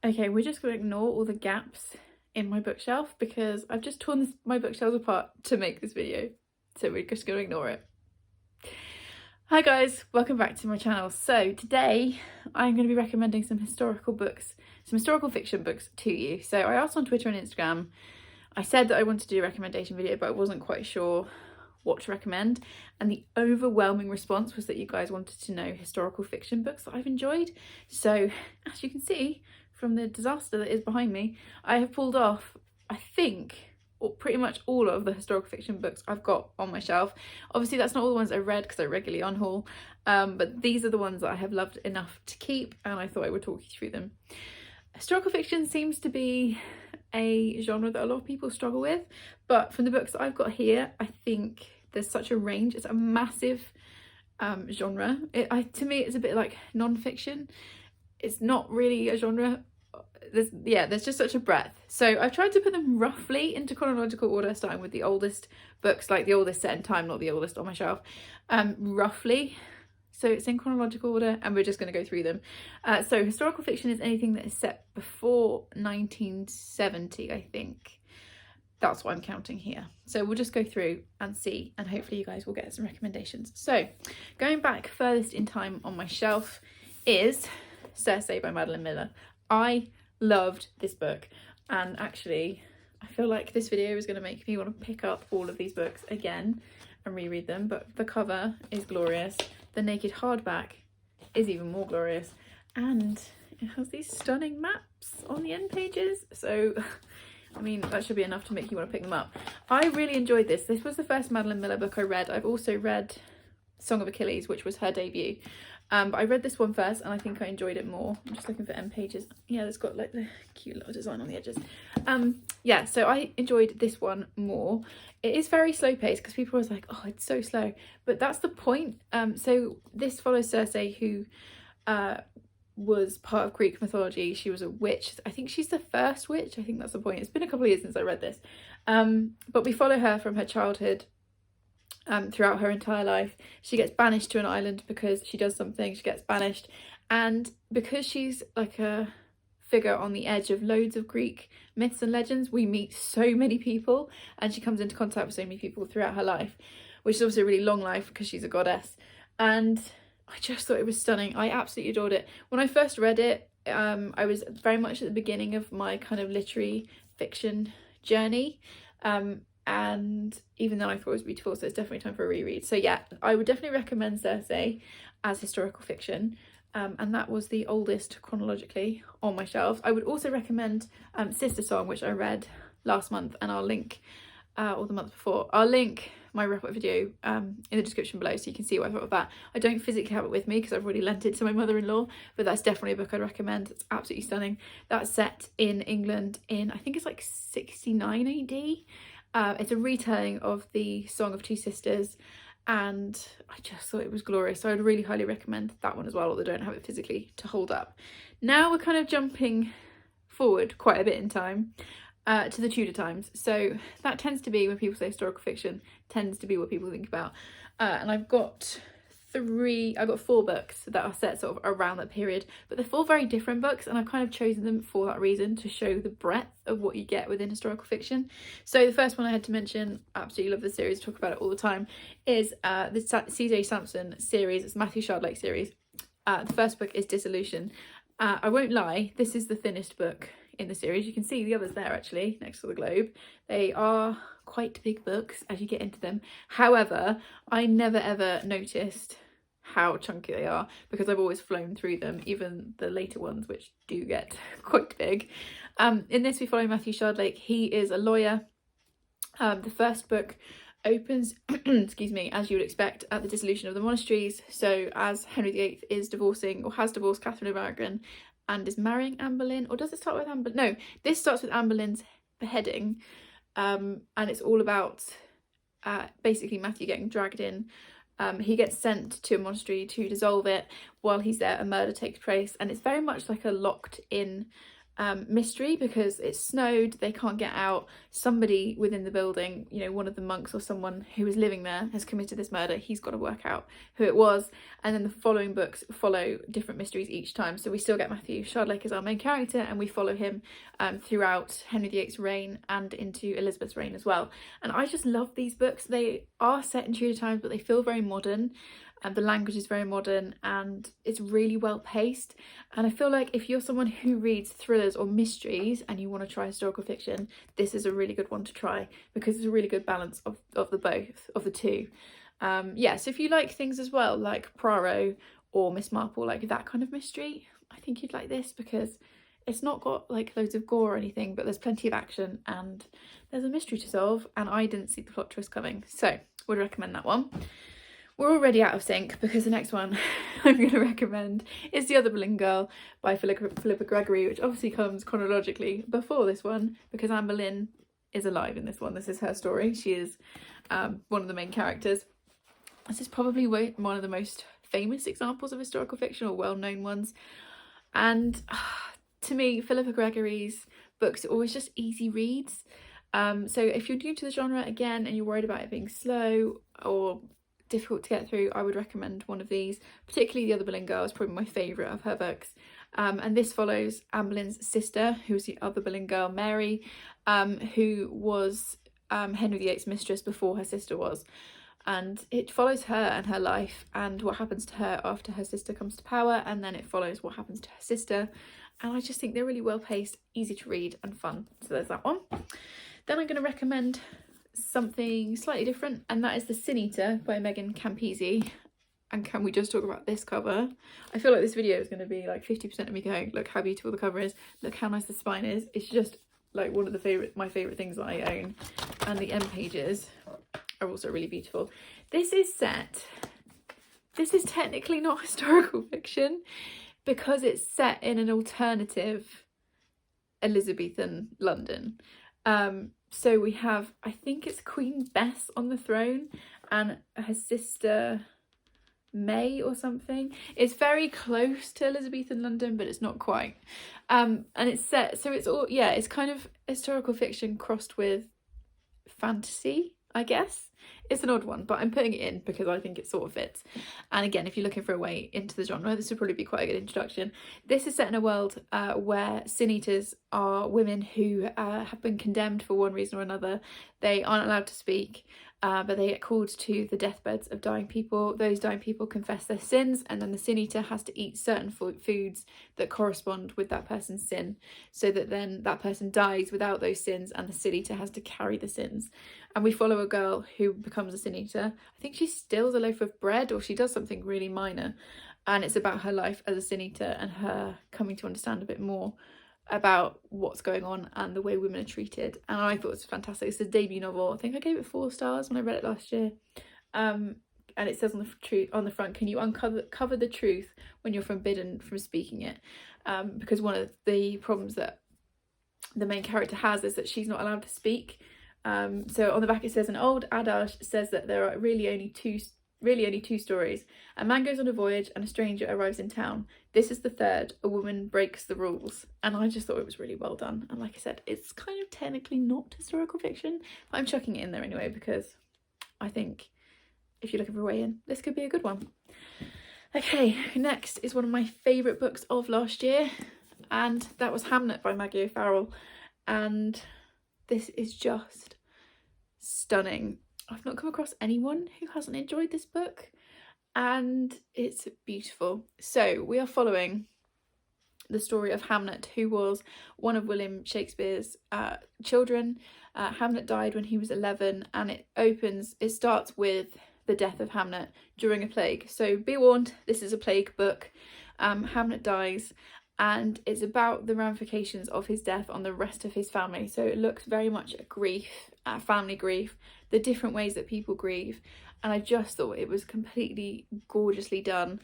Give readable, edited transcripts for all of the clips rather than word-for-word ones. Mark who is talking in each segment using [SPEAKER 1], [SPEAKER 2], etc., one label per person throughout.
[SPEAKER 1] Okay, we're just going to ignore all the gaps in my bookshelf because I've just torn my bookshelves apart to make this video. So we're just going to ignore it. Hi guys, welcome back to my channel. So today I'm going to be recommending some historical books, some historical fiction books to you. So I asked on Twitter and Instagram, I said that I wanted to do a recommendation video, but I wasn't quite sure what to recommend. And the overwhelming response was that you guys wanted to know historical fiction books that I've enjoyed. So as you can see from the disaster that is behind me, I have pulled off, I think, pretty much all of the historical fiction books I've got on my shelf. Obviously that's not all the ones I read because I regularly unhaul, but these are the ones that I have loved enough to keep, and I thought I would talk you through them. Historical fiction seems to be a genre that a lot of people struggle with, but from the books that I've got here, I think there's such a range. It's a massive genre. To me it's a bit like non-fiction. It's not really a genre. There's just such a breadth. So I've tried to put them roughly into chronological order, starting with the oldest books, like the oldest set in time, not the oldest on my shelf, roughly. So it's in chronological order and we're just going to go through them. So historical fiction is anything that is set before 1970, I think. That's what I'm counting here. So we'll just go through and see, and hopefully you guys will get some recommendations. So going back furthest in time on my shelf is Cersei by Madeline Miller. I loved this book, and actually I feel like this video is going to make me want to pick up all of these books again and reread them, but the cover is glorious, the naked hardback is even more glorious, and it has these stunning maps on the end pages. So I mean, that should be enough to make you want to pick them up. I really enjoyed this. This was the first Madeline Miller book I read. I've also read Song of Achilles, which was her debut. But I read this one first and I think I enjoyed it more. I'm just looking for end pages. Yeah, it's got like the cute little design on the edges. Yeah, so I enjoyed this one more. It is very slow paced because people are always like, oh, it's so slow. But that's the point. So this follows Cersei, who was part of Greek mythology. She was a witch. I think she's the first witch. I think that's the point. It's been a couple of years since I read this. But we follow her from her childhood throughout her entire life. She gets banished to an island because she does something. She gets banished, and because she's like a figure on the edge of loads of Greek myths and legends, we meet so many people and she comes into contact with so many people throughout her life, which is also a really long life because she's a goddess. And I just thought it was stunning. I absolutely adored it. When I first read it, I was very much at the beginning of my kind of literary fiction journey, and even then I thought it was beautiful, so it's definitely time for a reread. So yeah, I would definitely recommend Cersei as historical fiction, and that was the oldest chronologically on my shelves. I would also recommend Sister Song, which I read last month, and I'll link, or the month before, I'll link my wrap-up video in the description below so you can see what I thought of that. I don't physically have it with me because I've already lent it to my mother-in-law, but that's definitely a book I'd recommend. It's absolutely stunning. That's set in England in, I think it's like 69 AD. It's a retelling of the Song of Two Sisters, and I just thought it was glorious. So I'd really highly recommend that one as well, although I don't have it physically to hold up. Now we're kind of jumping forward quite a bit in time to the Tudor times. So that tends to be, when people say historical fiction, tends to be what people think about. And I've got four books that are set sort of around that period, but they're four very different books, and I've kind of chosen them for that reason, to show the breadth of what you get within historical fiction. So the first one I had to mention, absolutely love the series, talk about it all the time, is the C.J. Sampson series. It's Matthew Shardlake series. The first book is Dissolution. I won't lie, this is the thinnest book in the series. You can see the others there actually next to the globe. They are quite big books as you get into them. However, I never ever noticed how chunky they are because I've always flown through them, even the later ones, which do get quite big. In this we follow Matthew Shardlake. He is a lawyer. The first book opens excuse me, as you would expect, at the dissolution of the monasteries. So as Henry VIII is divorcing, or has divorced, Catherine of Aragon and is marrying Anne Boleyn, or does it start with Anne Boleyn? No, this starts with Anne Boleyn's beheading, and it's all about basically Matthew getting dragged in. He gets sent to a monastery to dissolve it. While he's there, a murder takes place, and it's very much like a locked in mystery because it snowed, they can't get out, somebody within the building, you know, one of the monks or someone who was living there has committed this murder. He's got to work out who it was, and then the following books follow different mysteries each time. So we still get Matthew Shardlake as our main character, and we follow him throughout Henry VIII's reign and into Elizabeth's reign as well. And I just love these books. They are set in Tudor times, but they feel very modern. And the language is very modern and it's really well paced. And I feel like if you're someone who reads thrillers or mysteries and you want to try historical fiction, this is a really good one to try because it's a really good balance of the two. Yeah, so if you like things as well like Poirot or Miss Marple, like that kind of mystery, I think you'd like this because it's not got like loads of gore or anything, but there's plenty of action and there's a mystery to solve, and I didn't see the plot twist coming, so would recommend that one. We're already out of sync because the next one I'm going to recommend is The Other Bling Girl by Philippa Gregory, which obviously comes chronologically before this one because Anne Boleyn is alive in this one. This is her story. She is one of the main characters. This is probably one of the most famous examples of historical fiction, or well-known ones. And to me, Philippa Gregory's books are always just easy reads. So if you're new to the genre again and you're worried about it being slow or difficult to get through, I would recommend one of these. Particularly The Other Boleyn Girl is probably my favourite of her books. And this follows Anne Boleyn's sister, who's the other Boleyn girl, Mary, who was Henry VIII's mistress before her sister was. And it follows her and her life and what happens to her after her sister comes to power, and then it follows what happens to her sister. And I just think they're really well paced, easy to read and fun. So there's that one. Then I'm going to recommend something slightly different, and that is the Cineta by Megan Campisi. And can we just talk about this cover? I feel like this video is going to be like 50% of me going, look how beautiful the cover is, look how nice the spine is. It's just like one of my favourite things that I own. And the end pages are also really beautiful. This is technically not historical fiction because it's set in an alternative Elizabethan London. So we have, I think it's Queen Bess on the throne and her sister May or something. It's very close to Elizabethan London, but it's not quite. And it's set, so it's all, yeah, it's kind of historical fiction crossed with fantasy, I guess. It's an odd one, but I'm putting it in because I think it sort of fits. And again, if you're looking for a way into the genre, this would probably be quite a good introduction. This is set in a world where sin eaters are women who have been condemned for one reason or another. They aren't allowed to speak, but they get called to the deathbeds of dying people. Those dying people confess their sins, and then the sin eater has to eat certain foods that correspond with that person's sin, so that then that person dies without those sins and the sin eater has to carry the sins. And we follow a girl who becomes a sin eater. I think she steals a loaf of bread or she does something really minor, and it's about her life as a sin eater and her coming to understand a bit more about what's going on and the way women are treated. And I thought it was fantastic. It's a debut novel. I think I gave it 4 stars when I read it last year. And it says on the front, can you uncover the truth when you're forbidden from speaking it? Because one of the problems that the main character has is that she's not allowed to speak. So on the back it says, an old adage says that there are really only two stories. A man goes on a voyage and a stranger arrives in town. This is the third. A woman breaks the rules. And I just thought it was really well done. And like I said, it's kind of technically not historical fiction, but I'm chucking it in there anyway because I think if you're looking for a way in, this could be a good one. Okay, next is one of my favourite books of last year, and that was Hamlet by Maggie O'Farrell. And this is just stunning. I've not come across anyone who hasn't enjoyed this book, and it's beautiful. So we are following the story of Hamlet, who was one of William Shakespeare's children. Hamlet died when he was 11, and it starts with the death of Hamlet during a plague. So be warned, this is a plague book. Hamlet dies, and it's about the ramifications of his death on the rest of his family. So it looks very much at grief, at family grief, the different ways that people grieve, and I just thought it was completely gorgeously done.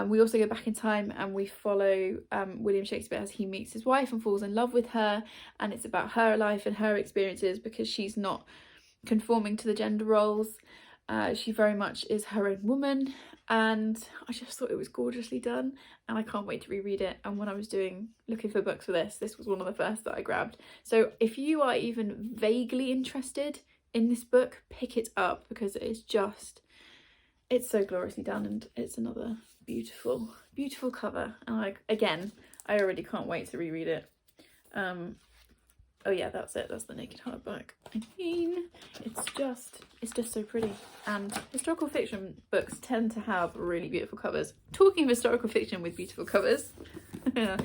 [SPEAKER 1] We also go back in time and we follow William Shakespeare as he meets his wife and falls in love with her, and it's about her life and her experiences because she's not conforming to the gender roles. She very much is her own woman, and I just thought it was gorgeously done, and I can't wait to reread it. And when I was looking for books for this was one of the first that I grabbed. So if you are even vaguely interested in this book, pick it up, because it's so gloriously done, and it's another beautiful cover. And I already can't wait to reread it. Oh yeah, that's it, that's the naked hardback. I mean, it's just so pretty. And historical fiction books tend to have really beautiful covers. Talking of historical fiction with beautiful covers, The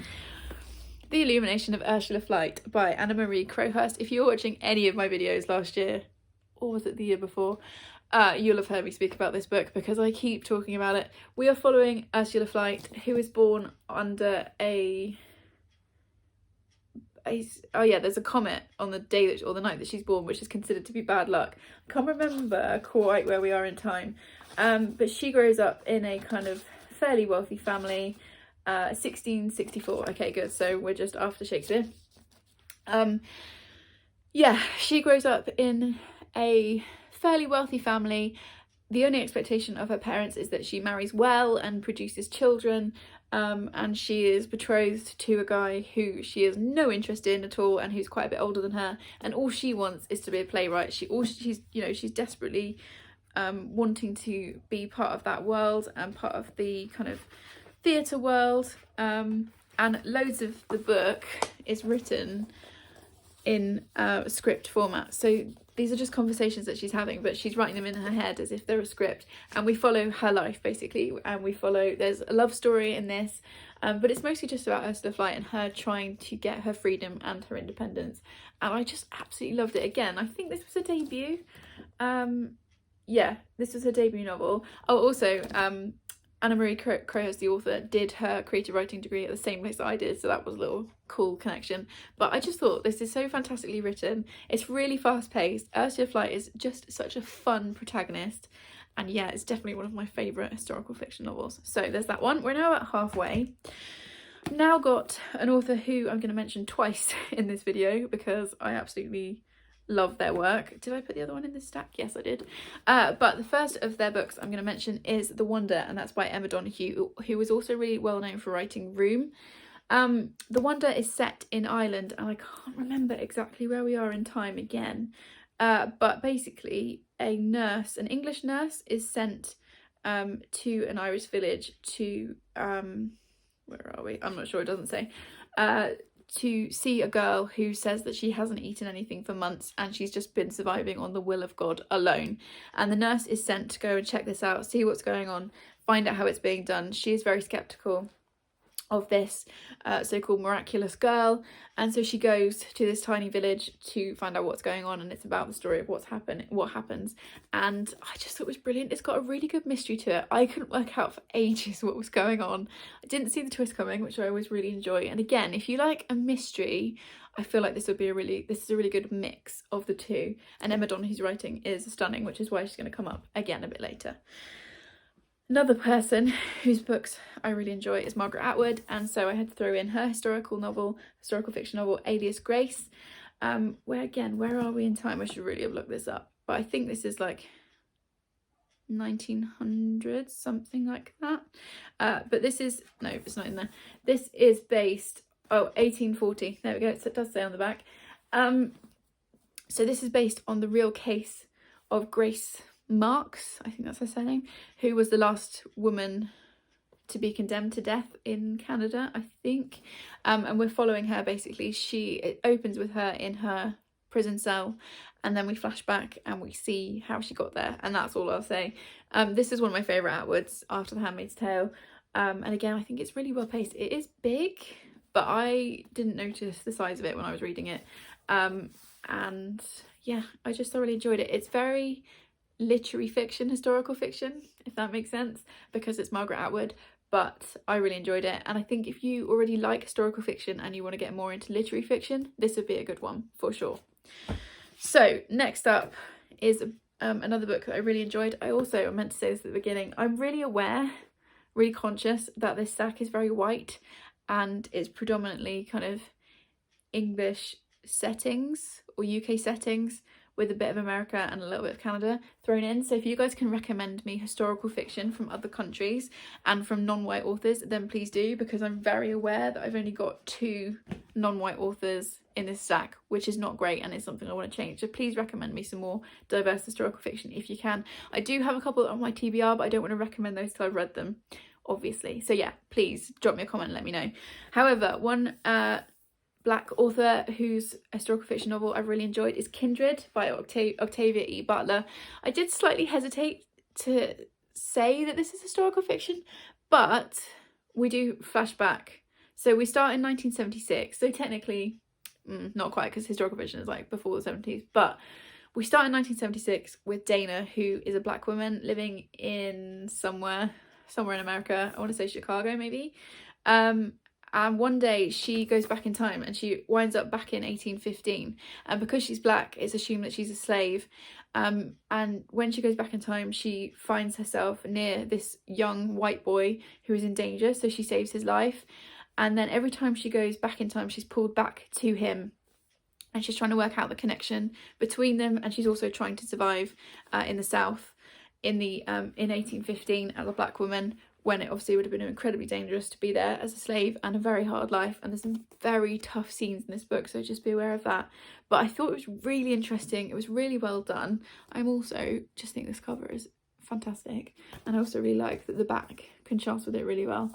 [SPEAKER 1] Illumination of Ursula Flight by Anna Marie Crowhurst. If you're watching any of my videos last year, or was it the year before, you'll have heard me speak about this book because I keep talking about it. We are following Ursula Flight, who was born under there's a comet on the day or the night that she's born, which is considered to be bad luck. I can't remember quite where we are in time, but she grows up in a kind of fairly wealthy family. 1664. Okay, good. So we're just after Shakespeare. She grows up in a fairly wealthy family. The only expectation of her parents is that she marries well and produces children, and she is betrothed to a guy who she has no interest in at all, and who's quite a bit older than her, and all she wants is to be a playwright. She's desperately wanting to be part of that world and part of the kind of theatre world, and loads of the book is written in script format. So these are just conversations that she's having, but she's writing them in her head as if they're a script, and we follow her life basically, and there's a love story in this, but it's mostly just about Ursula Flight and her trying to get her freedom and her independence, and I just absolutely loved it. Again, I think this was a debut. This was her debut novel. Oh, also, Anna Marie Crowhurst, the author, did her creative writing degree at the same place I did, so that was a little cool connection. But I just thought this is so fantastically written. It's really fast paced. Ursula Flight is just such a fun protagonist, and yeah, it's definitely one of my favourite historical fiction novels. So there's that one. We're now at halfway. I've now got an author who I'm going to mention twice in this video because I absolutely love their work. Did I put the other one in this stack? Yes, I did. But the first of their books I'm going to mention is The Wonder, and that's by Emma Donoghue, who was also really well known for writing Room. The Wonder is set in Ireland, and I can't remember exactly where we are in time again. But basically, an English nurse is sent to an Irish village to, where are we? I'm not sure, it doesn't say. To see a girl who says that she hasn't eaten anything for months and she's just been surviving on the will of God alone. And the nurse is sent to go and check this out, see what's going on, find out how it's being done. She is very skeptical of this so-called miraculous girl, and so she goes to this tiny village to find out what's going on, and it's about the story of what happens, and I just thought it was brilliant. It's got a really good mystery to it. I couldn't work out for ages what was going on. I didn't see the twist coming, which I always really enjoy, and again, if you like a mystery, I feel like this is a really good mix of the two, and Emma Donoghue's writing is stunning, which is why she's going to come up again a bit later. Another person whose books I really enjoy is Margaret Atwood, and so I had to throw in her historical fiction novel, Alias Grace, where are we in time? I should really have looked this up, but I think this is like 1900s, something like that. But this is, no, it's not in there. This is based, 1840, there we go, so it does say on the back. So this is based on the real case of Grace Marks, I think that's her surname, who was the last woman to be condemned to death in Canada, I think. And we're following her basically. It opens with her in her prison cell, and then we flash back and we see how she got there, and that's all I'll say. This is one of my favourite Atwoods after The Handmaid's Tale, and again I think it's really well paced. It is big, but I didn't notice the size of it when I was reading it, and yeah, I just thoroughly enjoyed it. It's very literary fiction, historical fiction, if that makes sense, because it's Margaret Atwood, but I really enjoyed it, and I think if you already like historical fiction and you want to get more into literary fiction, this would be a good one for sure. So next up is another book that I really enjoyed. I meant to say this at the beginning, I'm really conscious that this stack is very white and it's predominantly kind of English settings or UK settings, with a bit of America and a little bit of Canada thrown in. So if you guys can recommend me historical fiction from other countries and from non-white authors, then please do, because I'm very aware that I've only got 2 non-white authors in this stack, which is not great, and it's something I want to change. So please recommend me some more diverse historical fiction if you can. I do have a couple on my TBR, but I don't want to recommend those till I've read them, obviously. So yeah, please drop me a comment and let me know. However, one Black author whose historical fiction novel I've really enjoyed is Kindred by Octavia E. Butler. I did slightly hesitate to say that this is historical fiction, but we do flashback. So we start in 1976, so technically not quite, because historical fiction is like before the 70s, but we start in 1976 with Dana, who is a Black woman living in somewhere in America. I want to say Chicago maybe. And one day she goes back in time and she winds up back in 1815. And because she's Black, it's assumed that she's a slave. And when she goes back in time, she finds herself near this young white boy who is in danger. So she saves his life. And then every time she goes back in time, she's pulled back to him. And she's trying to work out the connection between them. And she's also trying to survive in the South in 1815 as a Black woman, when it obviously would have been incredibly dangerous to be there as a slave and a very hard life. And there's some very tough scenes in this book, so just be aware of that. But I thought it was really interesting. It was really well done. I'm also just think this cover is fantastic. And I also really like that the back contrasts with it really well.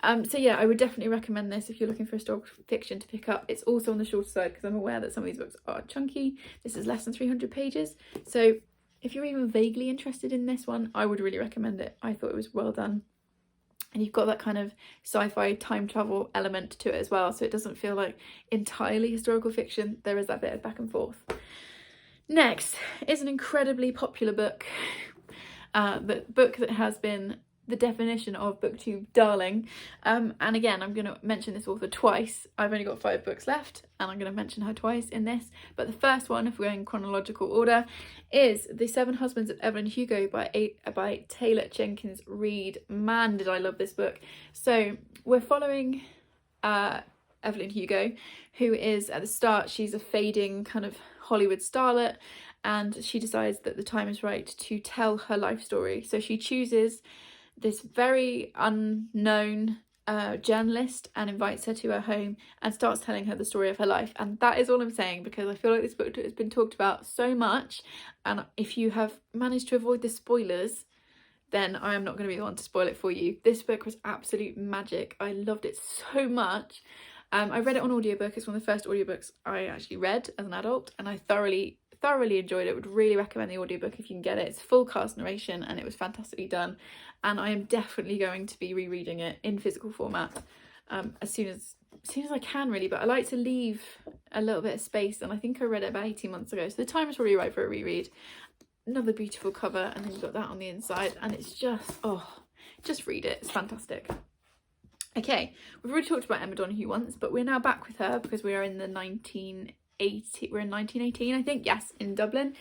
[SPEAKER 1] So yeah, I would definitely recommend this if you're looking for historical fiction to pick up. It's also on the shorter side because I'm aware that some of these books are chunky. This is less than 300 pages. So if you're even vaguely interested in this one, I would really recommend it. I thought it was well done. And you've got that kind of sci-fi time travel element to it as well, so it doesn't feel like entirely historical fiction. There is that bit of back and forth. Next is an incredibly popular book, the book that has been the definition of Booktube darling. And again, I'm going to mention this author twice. I've only got 5 books left and I'm going to mention her twice in this. But the first one, if we're in chronological order, is The 7 Husbands of Evelyn Hugo by Taylor Jenkins Reid. Man, did I love this book. So we're following Evelyn Hugo, who is at the start, she's a fading kind of Hollywood starlet, and she decides that the time is right to tell her life story. So she chooses this very unknown journalist and invites her to her home and starts telling her the story of her life. And that is all I'm saying, because I feel like this book has been talked about so much, and if you have managed to avoid the spoilers, then I am not going to be the one to spoil it for you. This book was absolute magic. I loved it so much. I read it on audiobook. It's one of the first audiobooks I actually read as an adult, and I thoroughly enjoyed it. Would really recommend the audiobook if you can get it. It's full cast narration and it was fantastically done, and I am definitely going to be rereading it in physical format as soon as I can, really. But I like to leave a little bit of space, and I think I read it about 18 months ago, so the time is probably right for a reread. Another beautiful cover, and then you've got that on the inside, and it's just read it. It's fantastic. Okay, we've already talked about Emma Donoghue once, but we're now back with her because we are in the 1918, we're in 1918, I think, yes, in Dublin.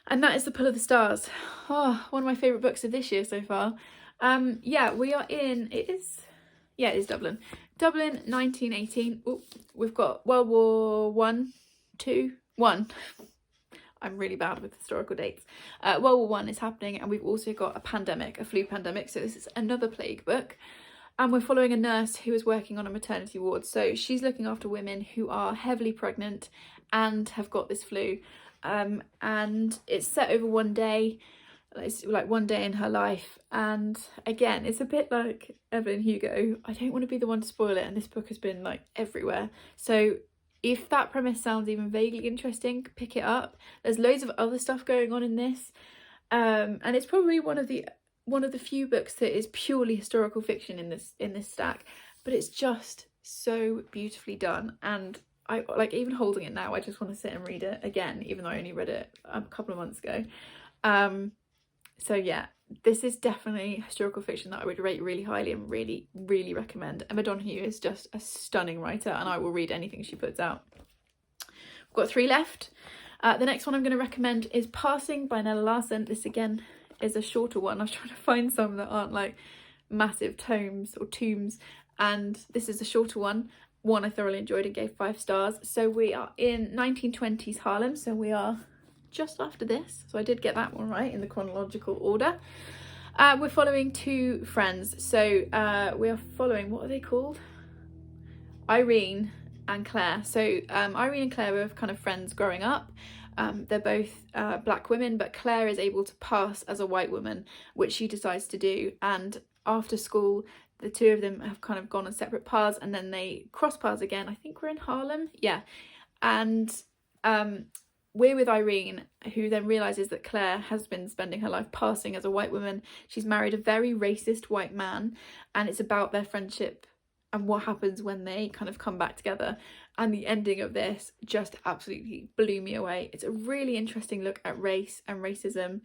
[SPEAKER 1] And that is The Pull of the Stars. Oh, one of my favourite books of this year so far. Yeah, we are in, it is Dublin. Dublin, 1918. Ooh, we've got World War One, Two, One. I'm really bad with historical dates. World War One is happening, and we've also got a pandemic, a flu pandemic. So this is another plague book. And we're following a nurse who is working on a maternity ward. So she's looking after women who are heavily pregnant and have got this flu. And it's set over one day. It's like one day in her life. And again, it's a bit like Evelyn Hugo. I don't want to be the one to spoil it. And this book has been like everywhere. So if that premise sounds even vaguely interesting, pick it up. There's loads of other stuff going on in this. And it's probably one of the few books that is purely historical fiction in this stack, but it's just so beautifully done. And I like, even holding it now, I just want to sit and read it again, even though I only read it a couple of months ago. So yeah, this is definitely historical fiction that I would rate really highly and really, really recommend. Emma Donoghue is just a stunning writer, and I will read anything she puts out. We've got 3 left. The next one I'm going to recommend is Passing by Nella Larsen. This again is a shorter one. I was trying to find some that aren't like massive tomes or tomes, and this is a shorter one. One I thoroughly enjoyed and gave 5 stars. So we are in 1920s Harlem, so we are just after this, so I did get that one right in the chronological order. We're following two friends, so we are following, what are they called? Irene and Claire. So Irene and Claire were kind of friends growing up. They're both black women, but Claire is able to pass as a white woman, which she decides to do. And after school, the two of them have kind of gone on separate paths, and then they cross paths again. I think we're in Harlem, yeah. And we're with Irene, who then realises that Claire has been spending her life passing as a white woman. She's married a very racist white man, and it's about their friendship and what happens when they kind of come back together. And the ending of this just absolutely blew me away. It's a really interesting look at race and racism.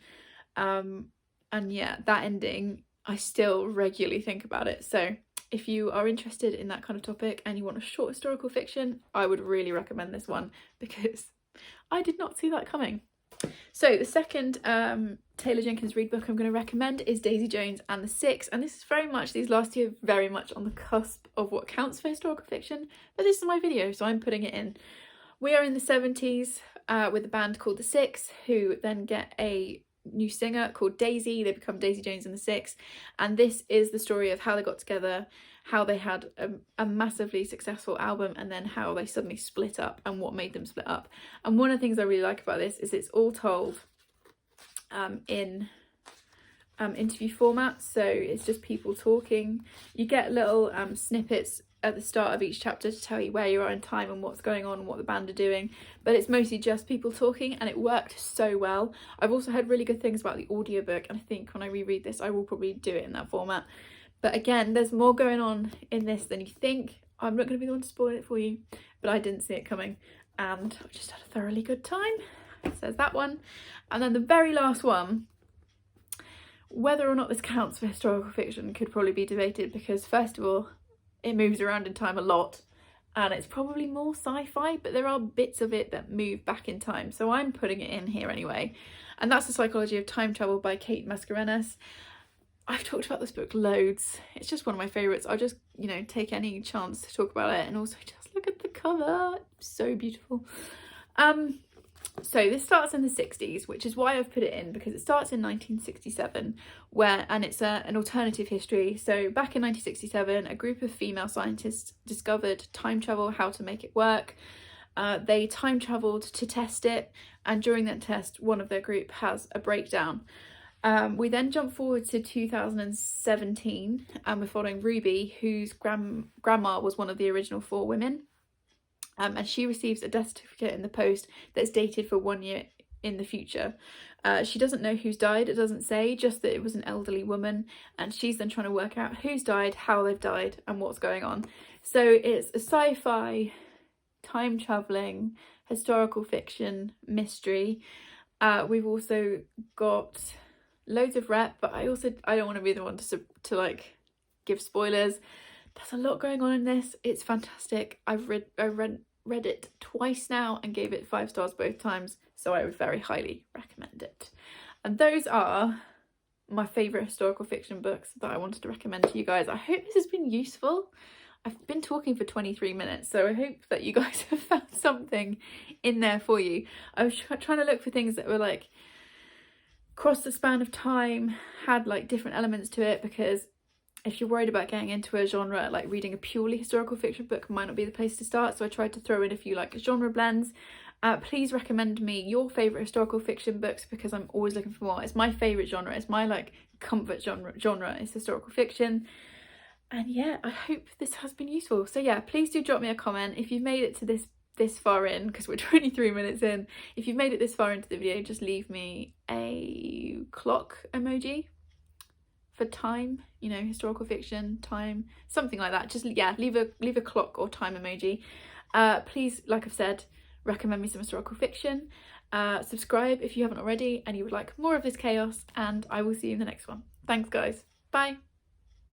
[SPEAKER 1] And yeah, that ending, I still regularly think about it. So if you are interested in that kind of topic and you want a short historical fiction, I would really recommend this one, because I did not see that coming. So the second Taylor Jenkins Reid book I'm going to recommend is Daisy Jones and the Six, and this is very much, these last two are very much on the cusp of what counts for historical fiction, but this is my video, so I'm putting it in. We are in the 70s with a band called the Six, who then get a new singer called Daisy. They become Daisy Jones and the Six, and this is the story of how they got together, how they had a massively successful album, and then how they suddenly split up and what made them split up. And one of the things I really like about this is it's all told in interview format, so it's just people talking. You get little snippets at the start of each chapter to tell you where you are in time and what's going on and what the band are doing, but it's mostly just people talking, and it worked so well. I've also heard really good things about the audiobook, and I think when I reread this I will probably do it in that format. But again, there's more going on in this than you think. I'm not going to be the one to spoil it for you, but I didn't see it coming, and I just had a thoroughly good time. Says that one. And then the very last one, whether or not this counts for historical fiction could probably be debated, because first of all, it moves around in time a lot, and it's probably more sci-fi, but there are bits of it that move back in time, so I'm putting it in here anyway. And that's The Psychology of Time Travel by Kate Mascarenhas. I've talked about this book loads. It's just one of my favourites. I'll just, you know, take any chance to talk about it, and also just look at the cover. It's so beautiful. So this starts in the 60s, which is why I've put it in, because it starts in 1967, and it's an alternative history. So back in 1967, a group of female scientists discovered time travel, how to make it work. They time travelled to test it, and during that test, one of their group has a breakdown. We then jump forward to 2017, and we're following Ruby, whose grandma was one of the original 4 women. And she receives a death certificate in the post that's dated for 1 year in the future. She doesn't know who's died, it doesn't say, just that it was an elderly woman, and she's then trying to work out who's died, how they've died, and what's going on. So it's a sci-fi, time-travelling, historical fiction, mystery. We've also got loads of rep, but I don't want to be the one to like give spoilers. There's a lot going on in this. It's fantastic. I've read it twice now and gave it 5 stars both times, so I would very highly recommend it. And those are my favourite historical fiction books that I wanted to recommend to you guys. I hope this has been useful. I've been talking for 23 minutes, so I hope that you guys have found something in there for you. I was trying to look for things that were like across the span of time, had like different elements to it, because if you're worried about getting into a genre, like reading a purely historical fiction book might not be the place to start. So I tried to throw in a few like genre blends. Please recommend me your favourite historical fiction books, because I'm always looking for more. It's my favourite genre. It's my like comfort genre is historical fiction. And yeah, I hope this has been useful. So yeah, please do drop me a comment if you've made it to this far in, because we're 23 minutes in. If you've made it this far into the video, just leave me a clock emoji for time, you know, historical fiction, time, something like that. Just, yeah, leave a clock or time emoji. Please, like I've said, recommend me some historical fiction. Subscribe if you haven't already and you would like more of this chaos, and I will see you in the next one. Thanks guys, bye.